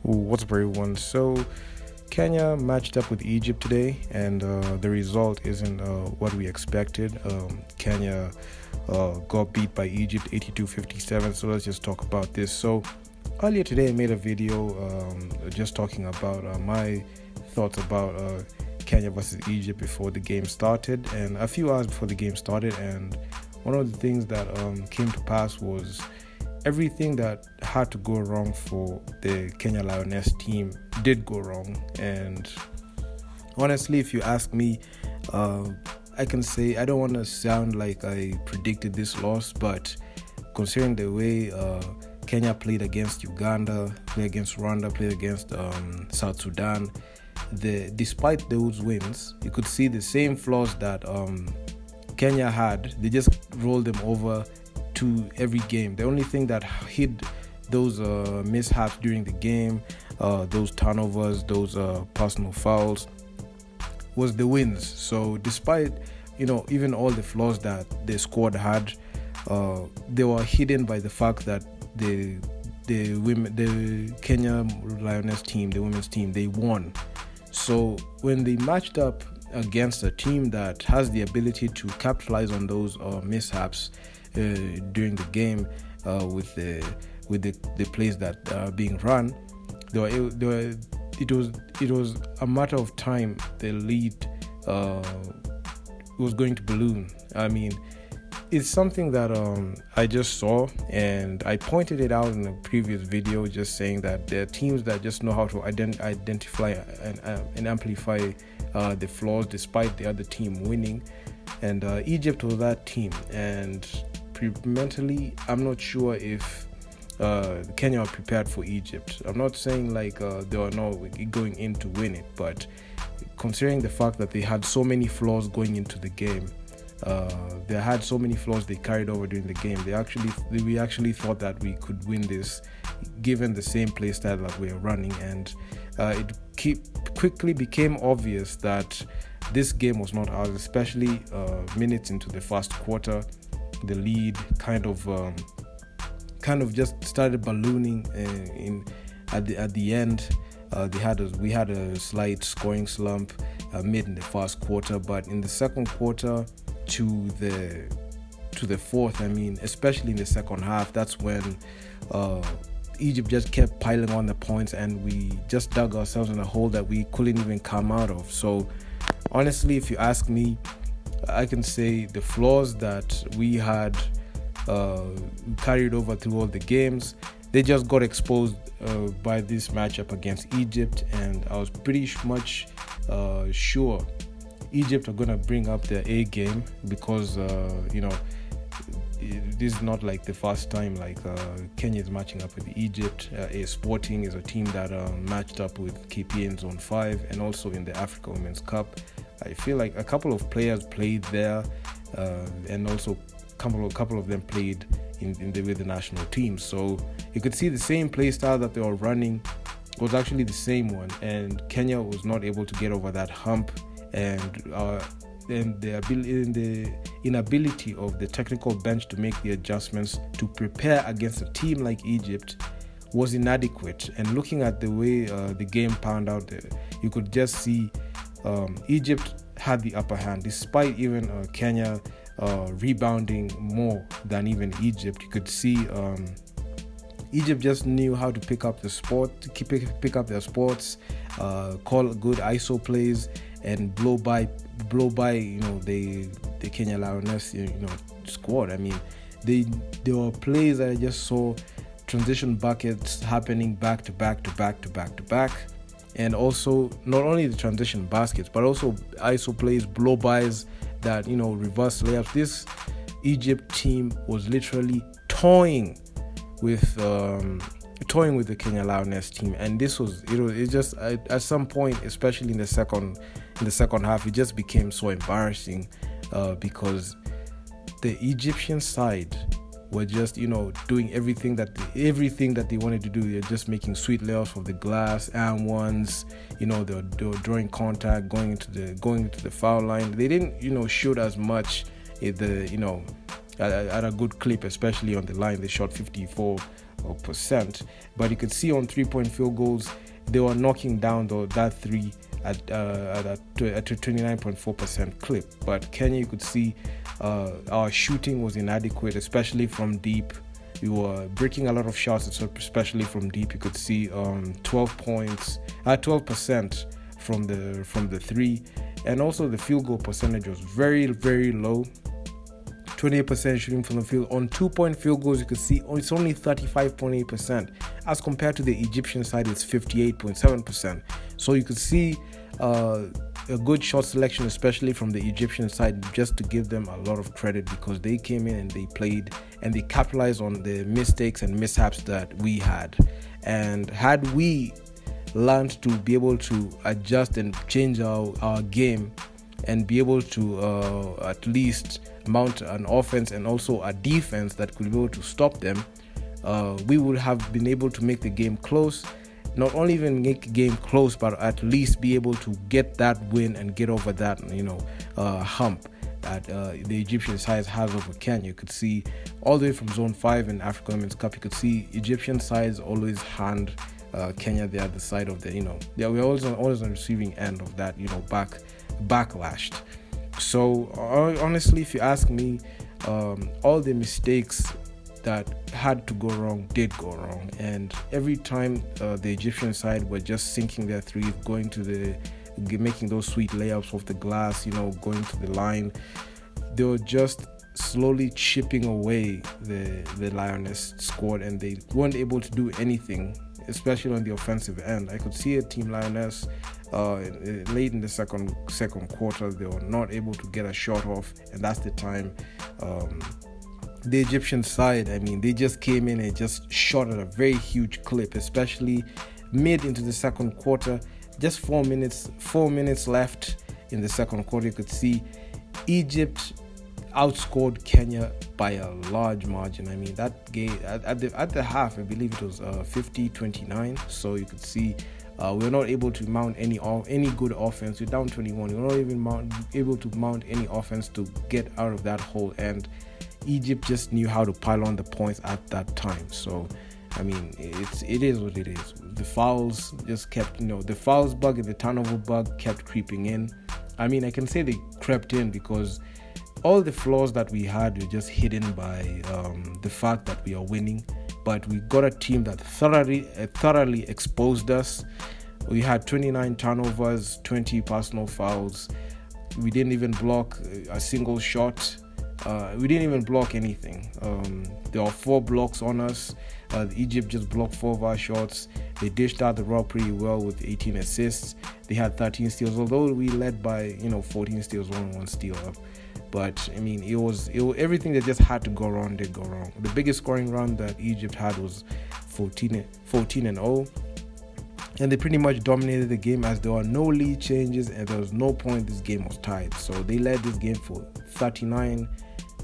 What's up, everyone? So, Kenya matched up with Egypt today, and the result isn't what we expected. Kenya got beat by Egypt 82-57. So, let's just talk about this. So, earlier today, I made a video just talking about my thoughts about Kenya versus Egypt before the game started, and a few hours before the game started. And one of the things that came to pass was everything that had to go wrong for the Kenya Lioness team did go wrong. And honestly, if you ask me, I can say I don't want to sound like I predicted this loss, but considering the way Kenya played against Uganda, played against Rwanda, played against South Sudan, despite those wins, you could see the same flaws that Kenya had. They just rolled them over to every game. The only thing that hid those mishaps during the game, those turnovers, those personal fouls, was the wins. So despite even all the flaws that the squad had, they were hidden by the fact that the Kenya Lioness team, the women's team, they won. So when they matched up against a team that has the ability to capitalize on those mishaps during the game with the plays that are being run, it was a matter of time the lead was going to balloon. I mean, it's something that I just saw, and I pointed it out in a previous video, just saying that there are teams that just know how to identify and amplify the flaws despite the other team winning, and Egypt was that team. And mentally, I'm not sure if Kenya are prepared for Egypt. I'm not saying like they are not going in to win it, but considering the fact that they had so many flaws going into the game, they had so many flaws they carried over during the game. We actually thought that we could win this, given the same play style that we are running, and it quickly became obvious that this game was not ours, especially minutes into the first quarter. The lead kind of just started ballooning at the end. We had a slight scoring slump mid in the first quarter, but in the second quarter to the fourth, especially in the second half, that's when Egypt just kept piling on the points, and we just dug ourselves in a hole that we couldn't even come out of. So honestly, if you ask me, I can say the flaws that we had carried over through all the games, they just got exposed by this matchup against Egypt, and I was pretty much sure Egypt are going to bring up their A game, because this is not like the first time Kenya is matching up with Egypt. Sporting is a team that matched up with KPA in Zone 5 and also in the Africa Women's Cup. I feel like a couple of players played there, and also a couple of them played with the national team. So you could see the same play style that they were running was actually the same one, and Kenya was not able to get over that hump, and the inability of the technical bench to make the adjustments to prepare against a team like Egypt was inadequate. And looking at the way the game panned out, you could just see Egypt had the upper hand, despite even Kenya rebounding more than even Egypt. You could see Egypt just knew how to pick up their sports, call good ISO plays, and blow by the Kenya Lioness squad. I mean, there were plays that I just saw, transition buckets happening back to back, and also not only the transition baskets, but also ISO plays, blow-bys, that reverse layups. This Egypt team was literally toying with the Kenya Lioness team, and this was it just at some point, especially in the second half, it just became so embarrassing because the Egyptian side were just doing everything that they wanted to do. They're just making sweet layups from the glass and ones. They were drawing contact, going into the foul line. They didn't shoot as much at a good clip, especially on the line. They shot 54 But you could see on 3-point field goals, they were knocking down that three at a 29.4% clip. But Kenya, you could see our shooting was inadequate, especially from deep. We were breaking a lot of shots, especially from deep. You could see 12% from the three, and also the field goal percentage was very, very low. 28% shooting from the field. On 2-point field goals, you could see it's only 35.8%, as compared to the Egyptian side, it's 58.7%. So you could see a good shot selection, especially from the Egyptian side, just to give them a lot of credit, because they came in and they played and they capitalized on the mistakes and mishaps that we had. And had we learned to be able to adjust and change our game and be able to at least mount an offense and also a defense that could be able to stop them, we would have been able to make the game close. Not only even make the game close, but at least be able to get that win and get over that hump that the Egyptian side has over Kenya. You could see all the way from Zone 5 in Africa Women's Cup, you could see Egyptian sides always hand Kenya the other side of we're always on the receiving end of that, backlashed. So honestly, if you ask me, all the mistakes that had to go wrong did go wrong, and every time the Egyptian side were just sinking their threes, going to making those sweet layups off the glass, going to the line, they were just slowly chipping away the Lioness squad, and they weren't able to do anything, especially on the offensive end. I could see a team Lioness late in the second quarter, they were not able to get a shot off, and that's the time the Egyptian side, they just came in and just shot at a very huge clip, especially mid into the second quarter. Just 4 minutes left in the second quarter, you could see Egypt outscored Kenya by a large margin. That game at the half, I believe it was 50-29. So you could see we were not able to mount any good offense. We're down 21. We were not even able to mount any offense to get out of that hole, and Egypt just knew how to pile on the points at that time. So it is what it is. The fouls just kept, the fouls bug and the turnover bug kept creeping in. I can say they crept in because all the flaws that we had were just hidden by the fact that we are winning. But we got a team that thoroughly exposed us. We had 29 turnovers, 20 personal fouls. We didn't even block a single shot. We didn't even block anything. There were 4 blocks on us. Egypt just blocked 4 of our shots. They dished out the rock pretty well with 18 assists. They had 13 steals, although we led by 14 steals, 1 steal up. But it was everything that just had to go wrong did go wrong. The biggest scoring run that Egypt had was 14-0, and they pretty much dominated the game, as there were no lead changes and there was no point this game was tied. So they led this game for 39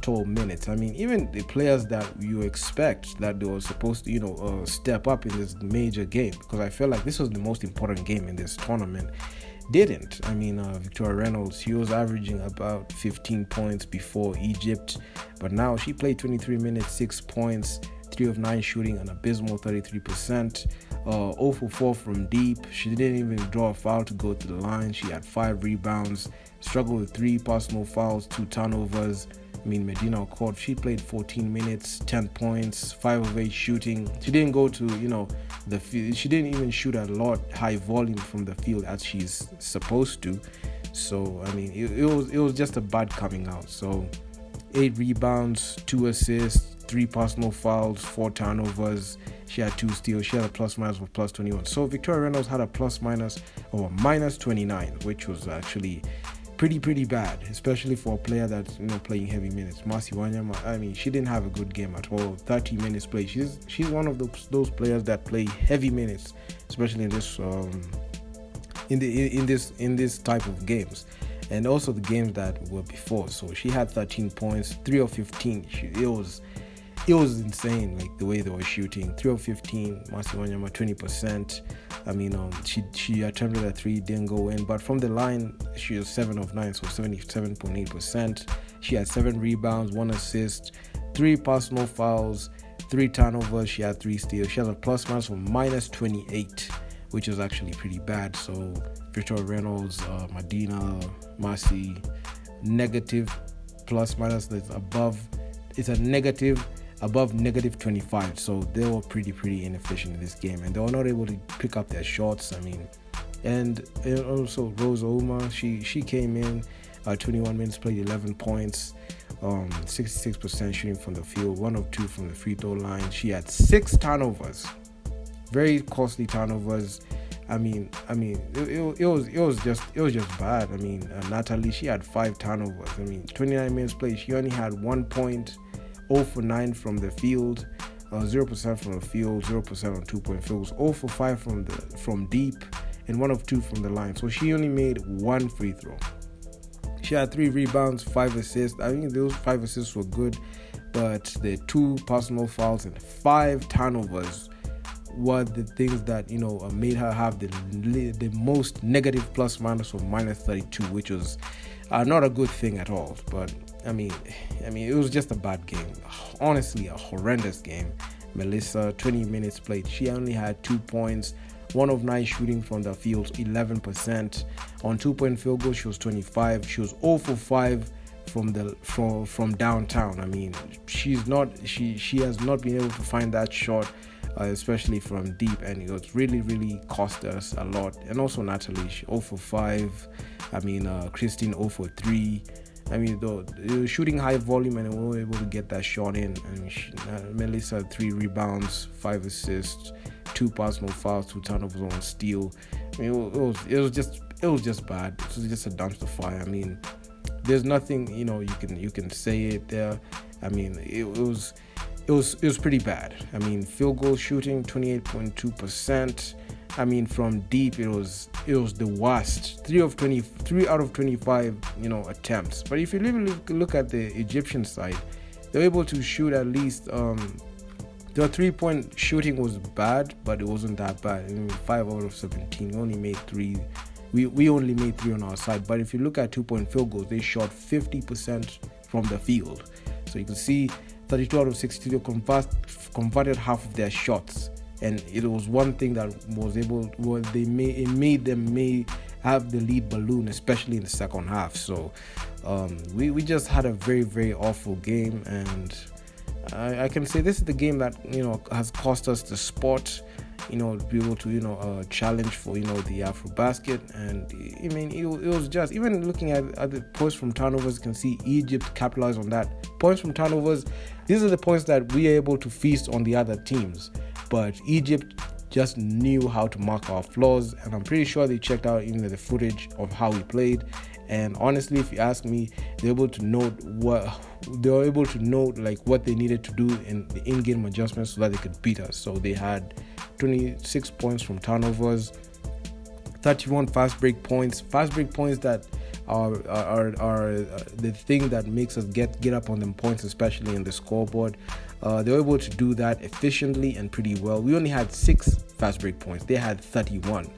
total minutes. Even the players that you expect that they were supposed to step up in this major game, because I felt like this was the most important game in this tournament, didn't. Victoria Reynolds, she was averaging about 15 points before Egypt, but now she played 23 minutes, 6 points, 3 of 9 shooting, an abysmal 33%, 0 for 4 from deep. She didn't even draw a foul to go to the line. She had 5 rebounds, struggled with 3 personal fouls, 2 turnovers. Medina Accord, she played 14 minutes, 10 points, 5 of 8 shooting. She didn't go to, the field. She didn't even shoot a lot high volume from the field as she's supposed to. So, it was just a bad coming out. So, 8 rebounds, 2 assists, 3 personal fouls, 4 turnovers. She had 2 steals. She had a plus minus of plus 21. So, Victoria Reynolds had a plus minus of a minus 29, which was actually pretty bad, especially for a player that's playing heavy minutes. Mercy Wanyama, she didn't have a good game at all. 30 minutes play. She's one of those players that play heavy minutes, especially in this in this type of games, and also the games that were before. So she had 13 points, 3 of 15. It was insane, like the way they were shooting. 3 of 15, Mercy Wanyama 20%. She attempted a 3, didn't go in, but from the line she was 7 of 9, so 77.8%. She had 7 rebounds, 1 assist, 3 personal fouls, 3 turnovers. She had 3 steals. She has a plus minus of minus 28, which is actually pretty bad. So Victoria Reynolds, Medina, Marcy, negative plus minus that's above. It's a negative above negative 25. So they were pretty inefficient in this game, and they were not able to pick up their shots. I mean, and also Rose Oma, she came in 21 minutes played, 11 points, 66% shooting from the field, 1 of 2 from the free throw line. She had 6 turnovers, very costly turnovers. I mean, it was just bad. I mean, Natalie, she had 5 turnovers. I mean, 29 minutes played, she only had 1 point, 0 for 9 from the field, 0% from the field, 0% on 2-point field goals, 0 for 5 from deep, and 1 of 2 from the line. So she only made 1 free throw. She had 3 rebounds, 5 assists. I think those 5 assists were good, but the 2 personal fouls and 5 turnovers were the things that made her have the most negative plus minus of minus 32, which was not a good thing at all. But I mean, it was just a bad game. Honestly, a horrendous game. Melissa, 20 minutes played. She only had 2 points. 1 of 9 shooting from the field, 11%. On 2-point field goal, she was 25. She was 0 for 5 from downtown. I mean, she has not been able to find that shot, especially from deep, and it was really cost us a lot. And also Natalie, she 0 for 5. I mean, Christine 0 for 3. I mean, though it was shooting high volume, and we were able to get that shot in. I mean, Melissa had 3 rebounds, 5 assists, 2 personal fouls, 2 turnovers on steal. I mean, it was just bad. It was just a dumpster fire. I mean, there's nothing you can say it there. I mean, it was pretty bad. I mean, field goal shooting 28.2%. I mean, from deep it was the worst. 3 out of 25 attempts. But if you really look at the Egyptian side, they're able to shoot at least their 3-point shooting was bad, but it wasn't that bad. I mean, 5 out of 17. We only made 3. We only made 3 on our side. But if you look at 2-point field goals, they shot 50% from the field. So you can see 32 out of 62 converted half of their shots. And it was one thing that made them have the lead balloon, especially in the second half. So we just had a very awful game, and I can say this is the game that has cost us the spot, to be able to challenge for the Afrobasket. And I mean, it was just, even looking at the points from turnovers, you can see Egypt capitalized on that. Points from turnovers, these are the points that we are able to feast on the other teams, but Egypt just knew how to mark our flaws, and I'm pretty sure they checked out even the footage of how we played. And honestly, if you ask me, they were able to note what they needed to do in the in-game adjustments so that they could beat us. So they had 26 points from turnovers, 31 fast break points that are the thing that makes us get up on them points, especially in the scoreboard. They were able to do that efficiently and pretty well. We only had 6 fast break points. They had 31.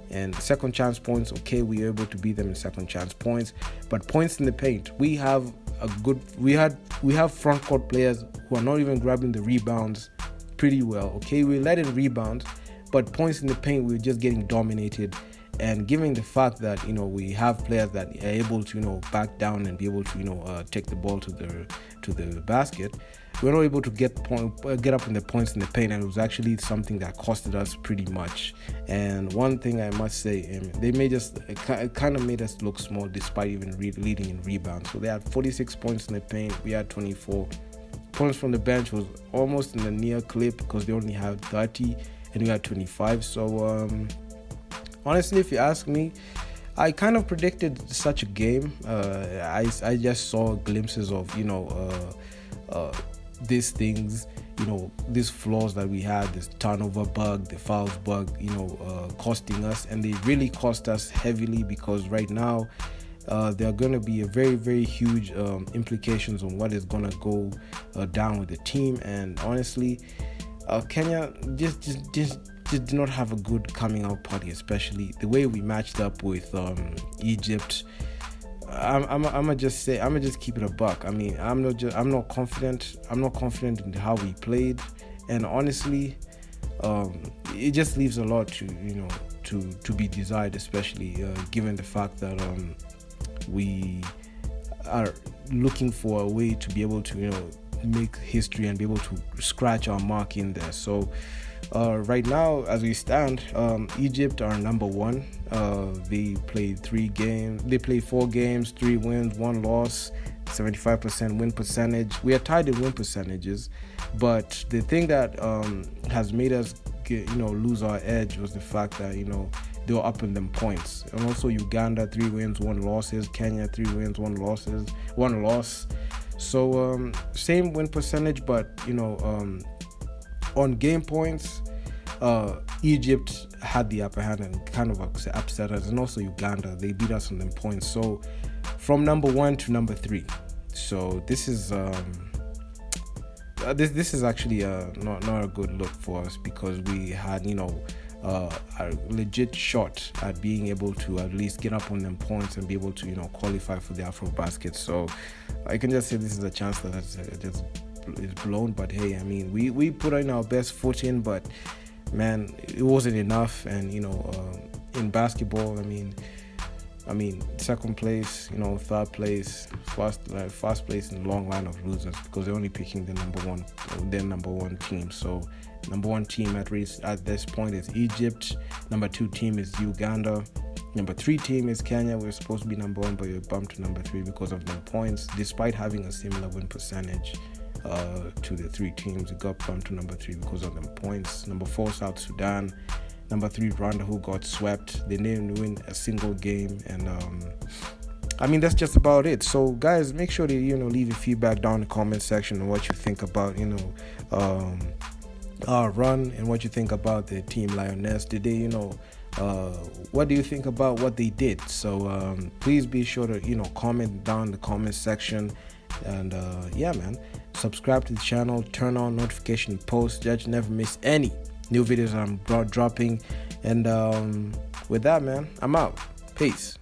And second chance points, okay, we were able to beat them in second chance points. But points in the paint, we have front court players who are not even grabbing the rebounds pretty well. Okay, we let in rebounds, but points in the paint, we're just getting dominated. And given the fact that we have players that are able to back down and be able to take the ball to the basket, we're not able to get up in the points in the paint, and it was actually something that costed us pretty much. And one thing I must say, it kind of made us look small despite even leading in rebounds. So they had 46 points in the paint, we had 24. Points from the bench was almost in the near clip because they only had 30 and we had 25. So honestly, if you ask me, I kind of predicted such a game. I just saw glimpses of these things, these flaws that we had, this turnover bug, the fouls bug, costing us, and they really cost us heavily, because right now there are going to be a very huge implications on what is going to go down with the team. And honestly, Kenya just did not have a good coming out party, especially the way we matched up with Egypt. I'm gonna just say, I'm gonna just keep it a buck. I mean, I'm not confident. I'm not confident in how we played, and honestly, it just leaves a lot to to be desired, especially given the fact that we are looking for a way to be able to make history and be able to scratch our mark in there. So right now, as we stand, Egypt are number one. They played 4 games, 3 wins, 1 loss, 75% win percentage. We are tied in win percentages, but the thing that has made us lose our edge was the fact that they were up in them points. And also Uganda, 3 wins, 1 losses. Kenya, 3 wins, 1 loss. So same win percentage, but on game points, Egypt had the upper hand and kind of upset us, and also Uganda, they beat us on them points. So from number 1 to number 3. So this is this is actually not a good look for us, because we had a legit shot at being able to at least get up on them points and be able to qualify for the Afrobasket. So I can just say this is a chance that is blown. But hey, I mean, we put in our best foot in, but man, it wasn't enough. And in basketball, I mean, second place, third place, first place in a long line of losers, because they're only picking their number one team. So number 1 team at this point is Egypt. Number 2 team is Uganda. Number 3 team is Kenya. We're supposed to be number 1, but we're bumped to number 3 because of their points. Despite having a similar win percentage to the 3 teams, we got bumped to number 3 because of them points. Number 4, South Sudan. Number 3, Rwanda, who got swept. They didn't win a single game, and that's just about it. So guys, make sure to leave your feedback down in the comment section on what you think about our run, and what you think about the team Lioness. Did they what do you think about what they did? So please be sure to comment down in the comment section. And yeah, man, subscribe to the channel, turn on notification posts, just never miss any new videos I'm dropping. And with that, man, I'm out. Peace.